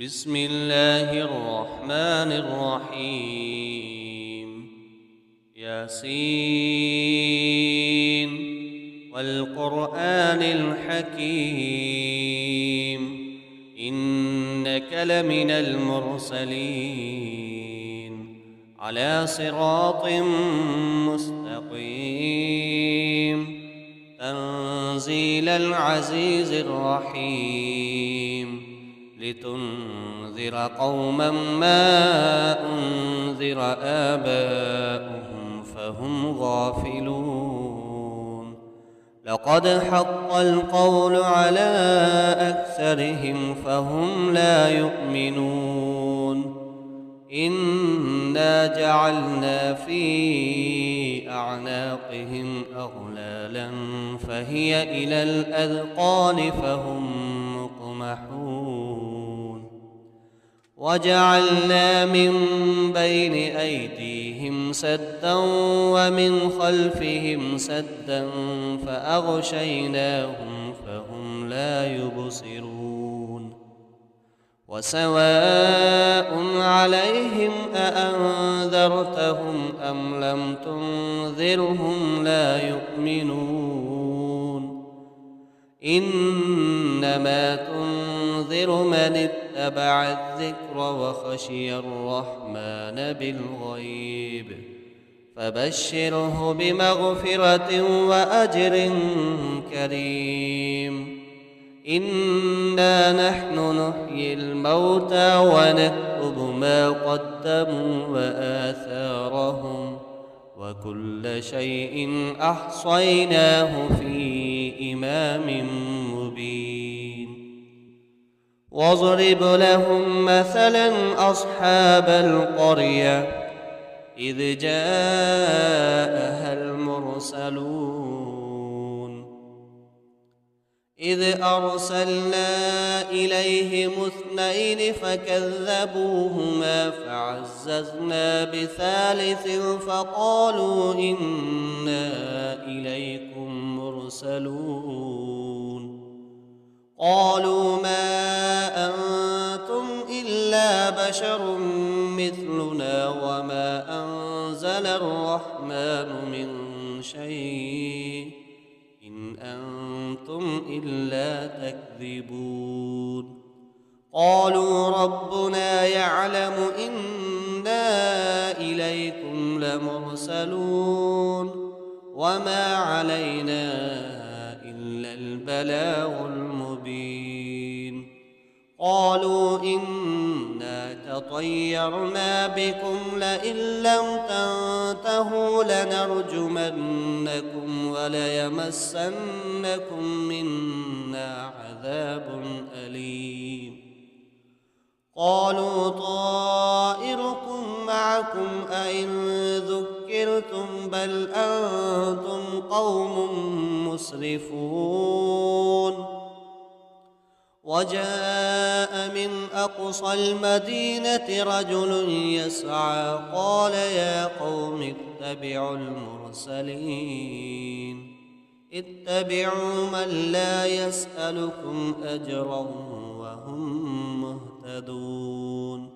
بسم الله الرحمن الرحيم ياسين والقرآن الحكيم إنك لمن المرسلين على صراط مستقيم تنزيل العزيز الرحيم لتنذر قوما ما أنذر آباؤهم فهم غافلون لقد حق القول على أكثرهم فهم لا يؤمنون إنا جعلنا في أعناقهم أغلالا فهي إلى الأذقان فهم مقمحون وجعلنا من بين أيديهم سدا ومن خلفهم سدا فأغشيناهم فهم لا يبصرون وسواء عليهم أأنذرتهم أم لم تنذرهم لا يؤمنون إنما تنذر من اتبع الذكر وخشي الرحمن بالغيب فبشره بمغفرة وأجر كريم إنا نحن نحيي الموتى ونكتب ما قدموا وآثارهم وكل شيء أحصيناه في إمام مبين واضرب لهم مثلا أصحاب القرية إذ جاءها المرسلون إذ أرسلنا إليهم اثنين فكذبوهما فعززنا بثالث فقالوا إنا إليكم مرسلون قالوا ما أنتم إلا بشر مثلنا وما أنزل الرحمن من شيء إن أنتم إلا تكذبون قالوا ربنا يعلم إنا إليكم لمرسلون وما علينا إلا البلاغ المبين قالوا إنا تطيرنا بكم لئن لم تنتهوا لنرجمنكم وليمسنكم منا عذاب أليم قالوا طائركم معكم أئن ذكرتم بل أنتم قوم مسرفون وجاء من أقصى المدينة رجل يسعى قال يا قوم اتبعوا المرسلين اتبعوا من لا يسألكم أجرا وهم مهتدون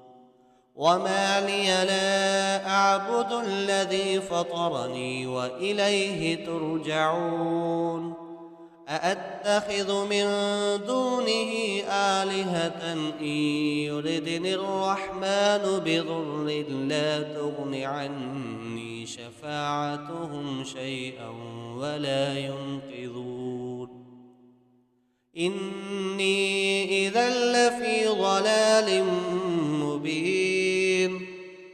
وما لي لا أعبد الذي فطرني وإليه ترجعون أأتخذ من دونه آلهة إن يردني الرحمن بضر لا تغن عني شفاعتهم شيئا ولا ينقذون إني إذا لفي ضلال مبين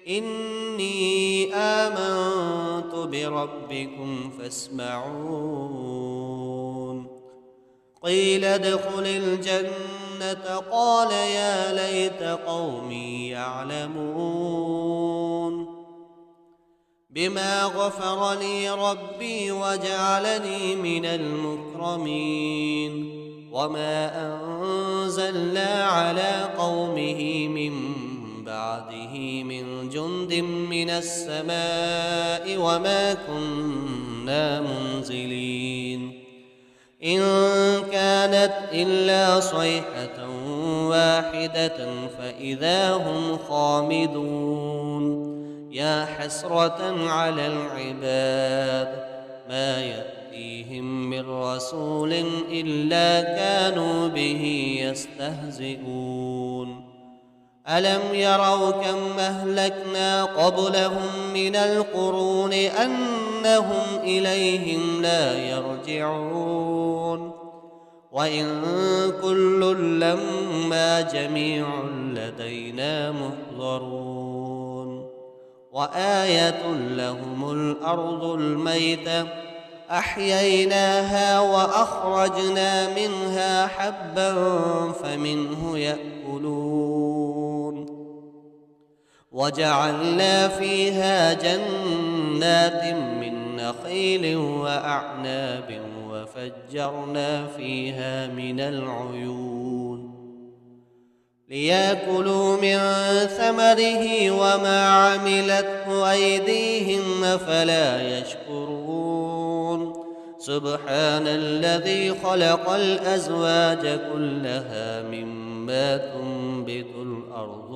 إني آمنت بربكم فاسمعون قيل ادخل الجنة قال يا ليت قومي يعلمون بما غفر لي ربي وجعلني من المكرمين وما أنزلنا على قومه من بعده من جند من السماء وما كنا منزلين إن كانت إلا صيحة واحدة فإذا هم خامدون يا حسرة على العباد ما يأتيهم من رسول إلا كانوا به يستهزئون ألم يروا كم أهلكنا قبلهم من القرون أنهم إليهم لا يرجعون وإن كل لما جميع لدينا محضرون وآية لهم الأرض الميتة أحييناها وأخرجنا منها حبا فمنه يأكلون وجعلنا فيها جنات من نخيل وأعناب وفجرنا فيها من العيون ليأكلوا من ثمره وما عملته أيديهم أفلا يشكرون سبحان الذي خلق الأزواج كلها مما تنبت الأرض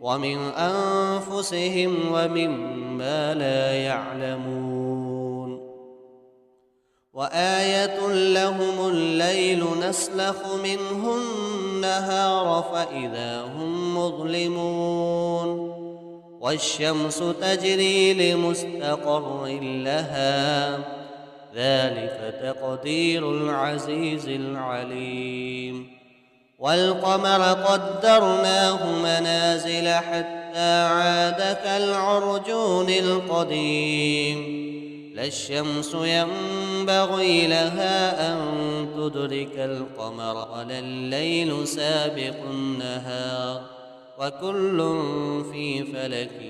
ومن أنفسهم ومما لا يعلمون وآية لهم الليل نسلخ منه النهار فإذا هم مظلمون والشمس تجري لمستقر لها ذلك تقدير العزيز العليم والقمر قدرناه منازل حتى عاد كالعرجون القديم لا الشمس ينبغي لها أن تدرك القمر ولا الليل سابق النهار وكل في فلك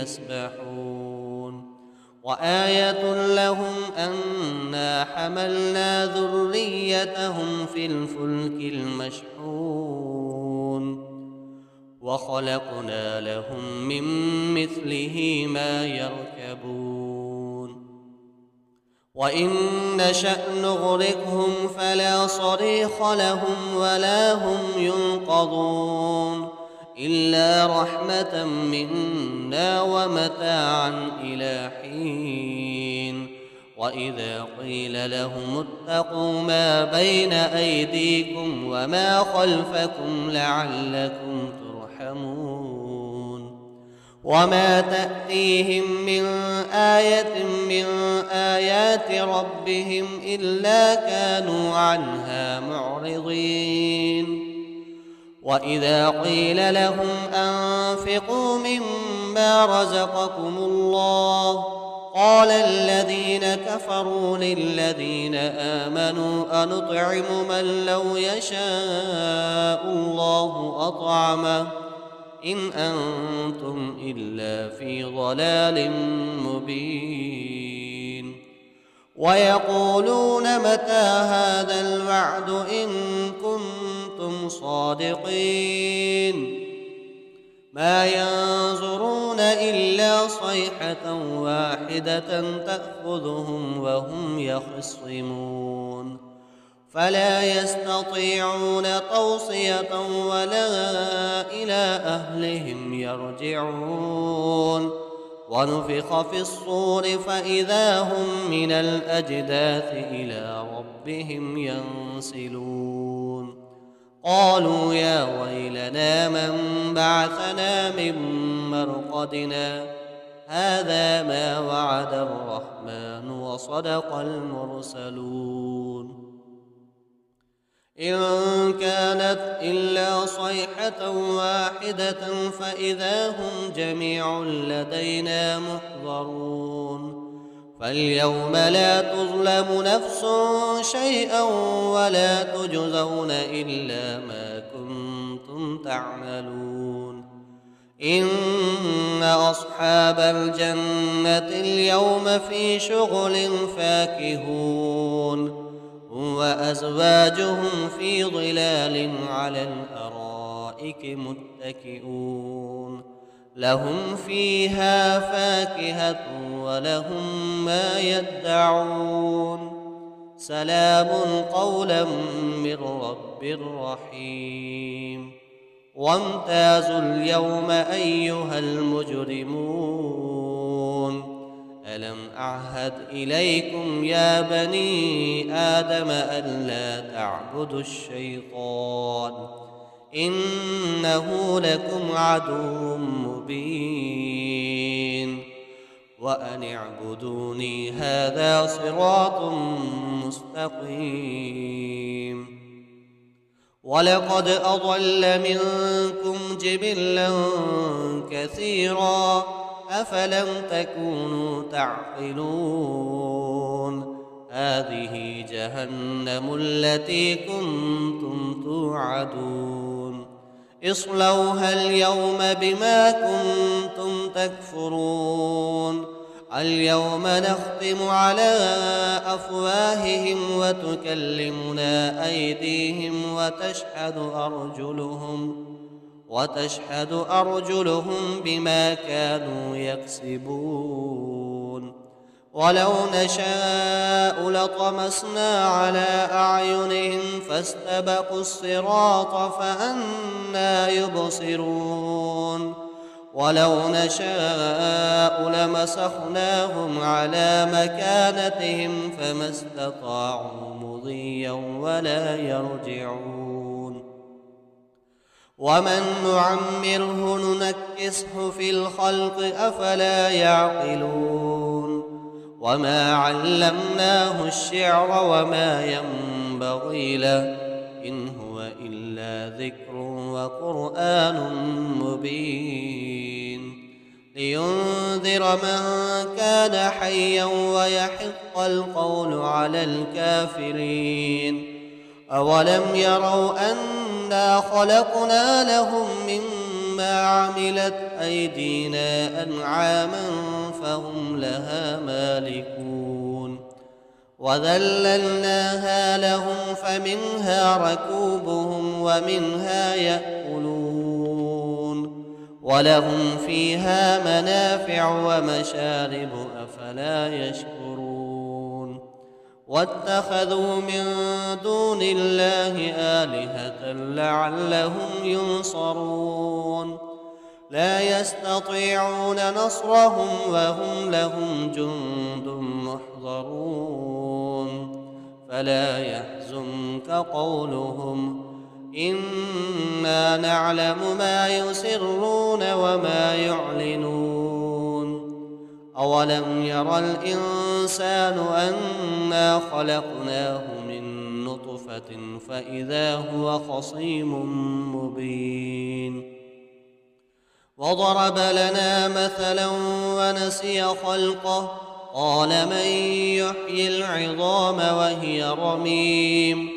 يسبحون وآية لهم أنا حملنا ذريتهم في الفلك المشحون وخلقنا لهم من مثله ما يركبون وإن نشأ نغرقهم فلا صريخ لهم ولا هم ينقذون إلا رحمة منا ومتاعا إلى حين وإذا قيل لهم اتقوا ما بين أيديكم وما خلفكم لعلكم ترحمون وما تأتيهم من آية من آيات ربهم إلا كانوا عنها معرضين وإذا قيل لهم أنفقوا مما رزقكم الله قال الذين كفروا للذين آمنوا أنطعم من لو يشاء الله أطعمه إن أنتم إلا في ضلال مبين ويقولون متى هذا الوعد إن كنتم صادقين ما ينظرون إلا صيحة واحدة تأخذهم وهم يخصمون فلا يستطيعون توصية ولا إلى أهلهم يرجعون ونفخ في الصور فإذا هم من الأجداث إلى ربهم ينسلون قالوا يا ويلنا من بعثنا من مرقدنا هذا ما وعد الرحمن وصدق المرسلون إن كانت إلا صيحة واحدة فإذا هم جميع لدينا محضرون فاليوم لا تظلم نفس شيئا ولا تجزون إلا ما كنتم تعملون إن أصحاب الجنة اليوم في شغل فاكهون وأزواجهم في ظلال على الأرائك متكئون لهم فيها فاكهة ولهم ما يدعون سلام قولا من رب رحيم وامتازوا اليوم أيها المجرمون ألم أعهد إليكم يا بني آدم ألا تعبدوا الشيطان إنه لكم عدو مبين وأن اعبدوني هذا صراط مستقيم ولقد أضل منكم جبلا كثيرا أفلم تكونوا تعقلون هذه جهنم التي كنتم توعدون اصلوها اليوم بما كنتم تكفرون اليوم نختم على أفواههم وتكلمنا أيديهم وتشهد أرجلهم بما كانوا يكسبون ولو نشاء لطمسنا على أعينهم فاستبقوا الصراط فأنى يبصرون ولو نشاء لمسخناهم على مكانتهم فما استطاعوا مضيا ولا يرجعون ومن نعمره ننكسه في الخلق أفلا يعقلون وما علمناه الشعر وما ينبغي له إن هو إلا ذكر وقرآن مبين لينذر من كان حيا ويحق القول على الكافرين أولم يروا أنا خلقنا لهم مما عملت أيدينا أنعاما فهم لها مالكون وذللناها لهم فمنها ركوبهم ومنها يأكلون ولهم فيها منافع ومشارب أفلا يشكرون واتخذوا من دون الله آلهة لعلهم ينصرون لا يستطيعون نصرهم وهم لهم جند محضرون فلا يحزنك قولهم إنا نعلم ما يسرون وما يعلنون أولم ير الإنسان أنا خلقناه من نطفة فإذا هو خصيم مبين وضرب لنا مثلا ونسي خلقه قال من يحيي العظام وهي رميم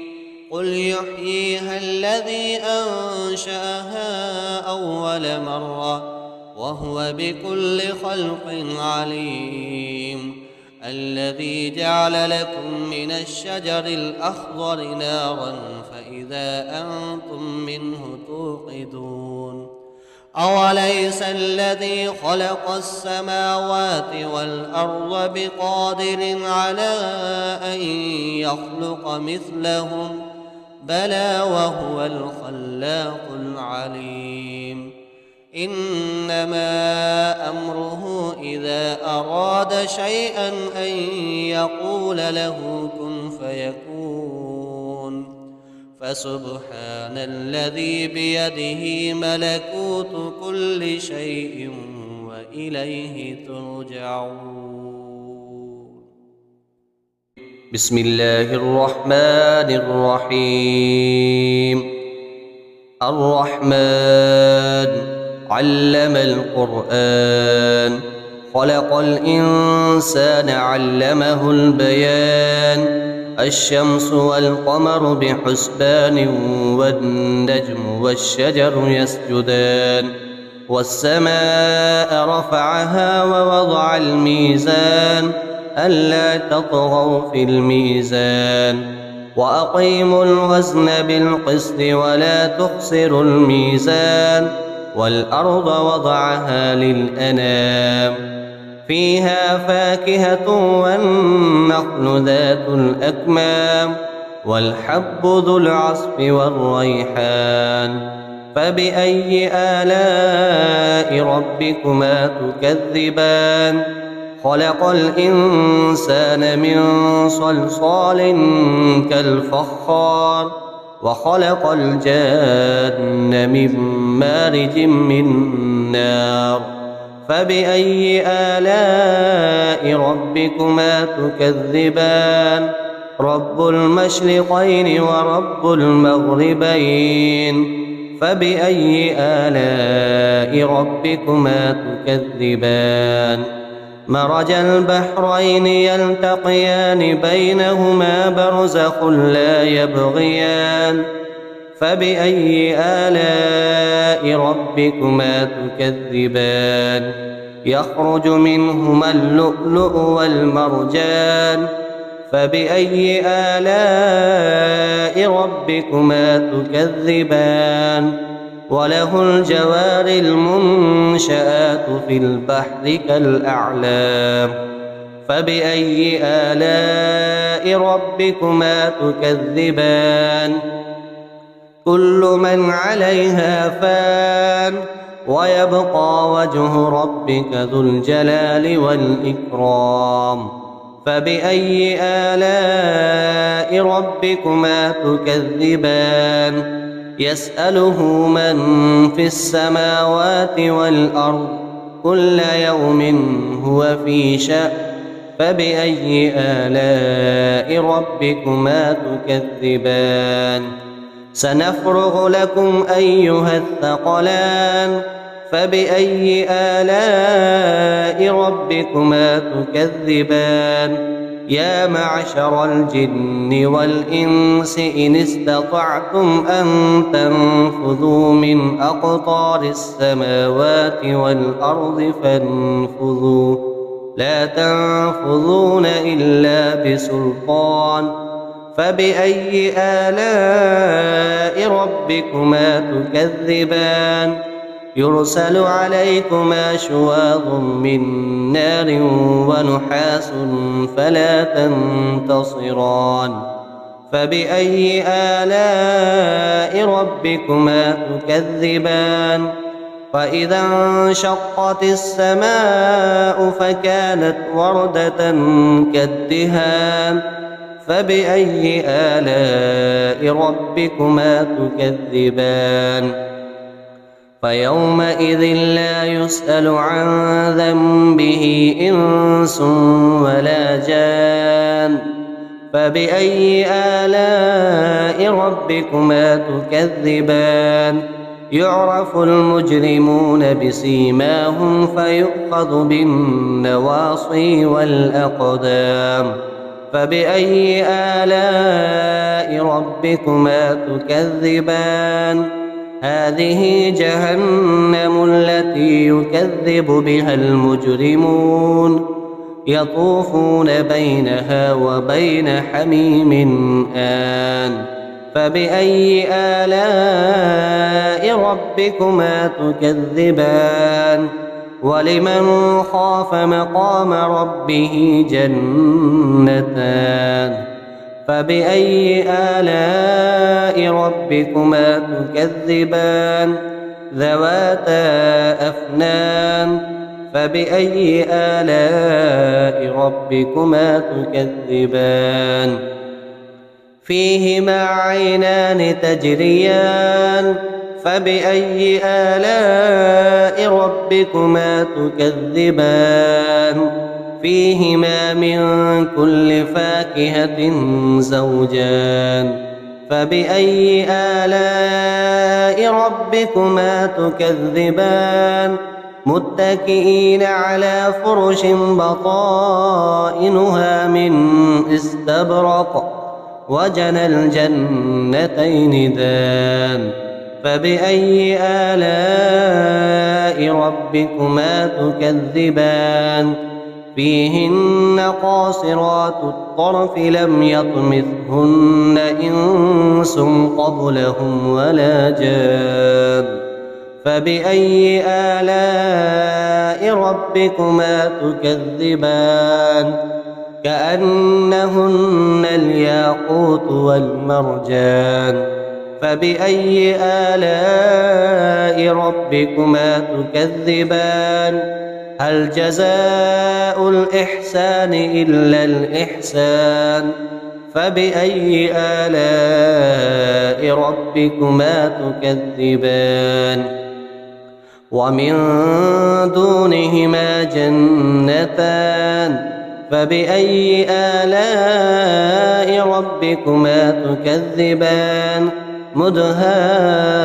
قل يحييها الذي أنشأها أول مرة وهو بكل خلق عليم الذي جعل لكم من الشجر الأخضر نارا فإذا أنتم منه توقدون أوليس الذي خلق السماوات والأرض بقادر على أن يخلق مثلهم بلى وهو الخلاق العليم إنما أمره إذا أراد شيئا أن يقول له كن فيكون فسبحان الذي بيده ملكوت كل شيء وإليه ترجعون بسم الله الرحمن الرحيم الرحمن علم القرآن خلق الإنسان علمه البيان الشمس والقمر بحسبان والنجم والشجر يسجدان والسماء رفعها ووضع الميزان ألا تطغوا في الميزان وأقيموا الوزن بالقسط ولا تخسروا الميزان والأرض وضعها للأنام فيها فاكهة والنخل ذات الأكمام والحب ذو العصف والريحان فبأي آلاء ربكما تكذبان خلق الإنسان من صلصال كالفخار وخلق الجان من مارج من نار فبأي آلاء ربكما تكذبان رب المشرقين ورب المغربين فبأي آلاء ربكما تكذبان مرج البحرين يلتقيان بينهما برزخ لا يبغيان فبأي آلاء ربكما تكذبان يخرج منهما اللؤلؤ والمرجان فبأي آلاء ربكما تكذبان وله الجوار المنشآت في البحر كالأعلام فبأي آلاء ربكما تكذبان كل من عليها فان ويبقى وجه ربك ذو الجلال والإكرام فبأي آلاء ربكما تكذبان يسأله من في السماوات والأرض كل يوم هو في شأن فبأي آلاء ربكما تكذبان سنفرغ لكم أيها الثقلان فبأي آلاء ربكما تكذبان يا معشر الجن والإنس إن استطعتم أن تنفذوا من أقطار السماوات والأرض فانفذوا لا تنفذون إلا بسلطان فبأي آلاء ربكما تكذبان يرسل عليكما شواظ من نار ونحاس فلا تنتصران فبأي آلاء ربكما تكذبان فإذا انشقت السماء فكانت وردة كالدهان فبأي آلاء ربكما تكذبان فيومئذ لا يسأل عن ذنبه إنس ولا جان فبأي آلاء ربكما تكذبان يعرف المجرمون بسيماهم فيؤخذ بالنواصي والأقدام فبأي آلاء ربكما تكذبان هذه جهنم التي يكذب بها المجرمون يطوفون بينها وبين حميم آن فبأي آلاء ربكما تكذبان ولمن خاف مقام ربه جنتان فبأي آلاء ربكما تكذبان ذواتا أفنان فبأي آلاء ربكما تكذبان فيهما عينان تجريان فبأي آلاء ربكما تكذبان فيهما من كل فاكهة زوجان فبأي آلاء ربكما تكذبان متكئين على فرش بطائنها من استبرق وجنى الجنتين دان فبأي آلاء ربكما تكذبان فيهن قاصرات الطرف لم يطمثهن إنس قبلهم ولا جان فبأي آلاء ربكما تكذبان كأنهن الياقوت والمرجان فبأي آلاء ربكما تكذبان هل جزاء الإحسان إلا الإحسان فبأي آلاء ربكما تكذبان ومن دونهما جنتان فبأي آلاء ربكما تكذبان مدهامتان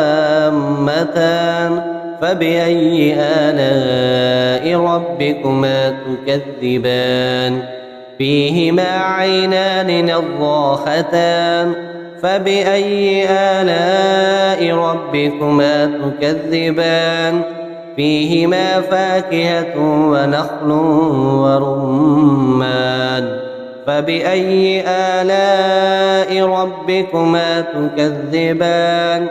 فبأي آلاء ربكما تكذبان فيهما عينان نضاختان فبأي آلاء ربكما تكذبان فيهما فاكهة ونخل ورمان فبأي آلاء ربكما تكذبان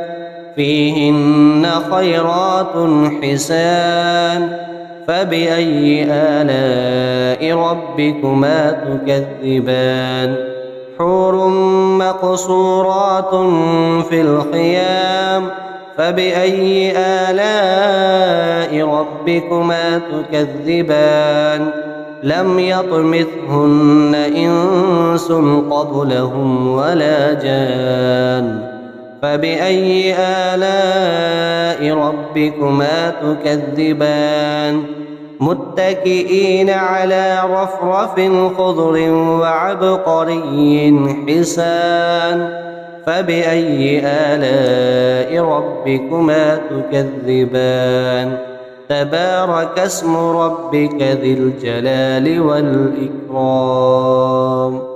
فيهن خيرات حسان فبأي آلاء ربكما تكذبان حور مقصورات في الخيام فبأي آلاء ربكما تكذبان لم يطمثهن إنس قبلهم ولا جان فبأي آلاء ربكما تكذبان متكئين على رفرف خضر وعبقري حسان فبأي آلاء ربكما تكذبان تبارك اسم ربك ذي الجلال والإكرام